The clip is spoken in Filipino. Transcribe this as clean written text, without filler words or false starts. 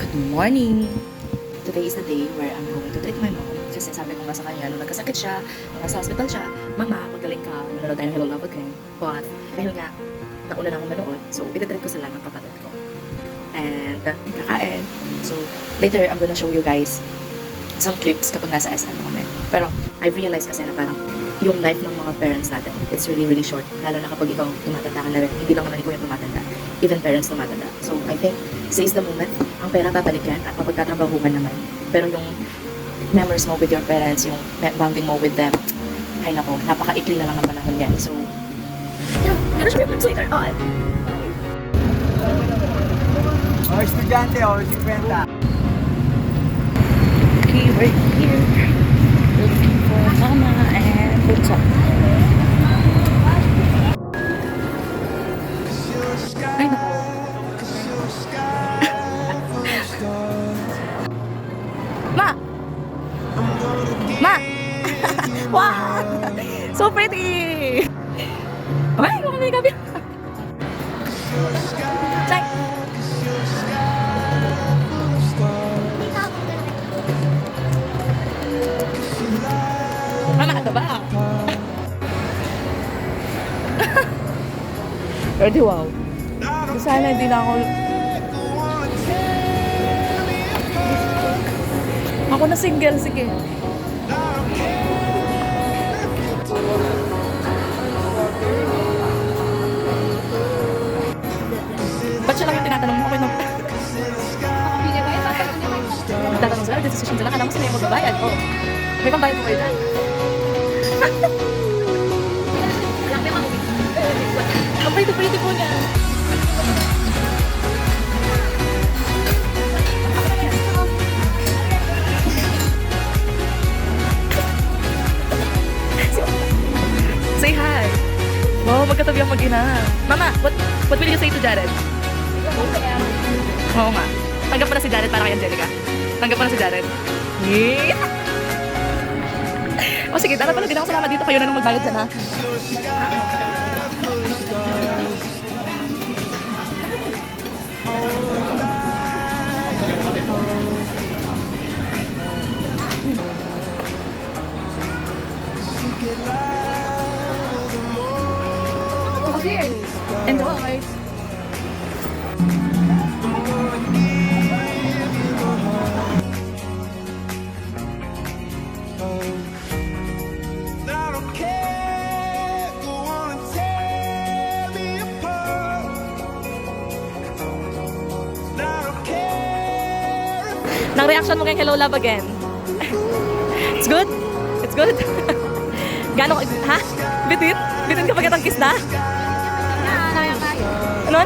Good morning! Today is the day where I'm going to treat my mom. Kasi sabi ko nga sa kanya, nung nagkasakit siya, nung nasa hospital siya, Mama, magaling ka, manonood tayo ng Hello Love Again. But, dahil nga, nauna na akong manood, so ititreat ko sila ng kapatid ko. And, kakain. So, later, I'm gonna show you guys some clips kapag nasa SM kami. Pero, I realized kasi na parang yung life ng mga parents natin, it's really, really short. Lalo na kapag ikaw tumatanda ka na rin, hindi lang naman ikaw yung tumatanda. Even parents tumatanda. So, I think, seize the moment. Ang pera babalik yan at mapagtatrabahuhan naman. Pero yung memories mo with your parents, yung bonding mo with them, ay nako, napaka-ikli na lang ang panahon yan. So, yeah, gonna show you clips later on. O, estudyante, o, 50. Okay, we're here. Looking for Mama and Bunso. Ay, nako. Ma! Ma! Wow! So pretty! Ay, kung may gabi. Check! Mama, ito ba? Ready, wow. Sana hindi na ako... Ako na single, sige. Ba't siya lang yung tinatanong mo? Okay na. Tatanong sila, decision sila. Kala mo sila yung magbabayad. Oh. May pambayad mo kayo dyan. Ang pretty po niya. Say hi. Wow, magkatabi ang mag-ina. Mama, what will you say to Jared? Oo nga. Tanggap mo na si Jared para kay Angelica. Tanggap mo na si Jared. Yeah. O sige, dapat pala din ako sumama dito. Kayo na nung magbayad dyan, ha? Enjoy! Nang reaction mo kay Hello Love Again? It's good? It's good? Gano'n? Ha? Bitin? Bitin ka pagkatang kiss na? Ano?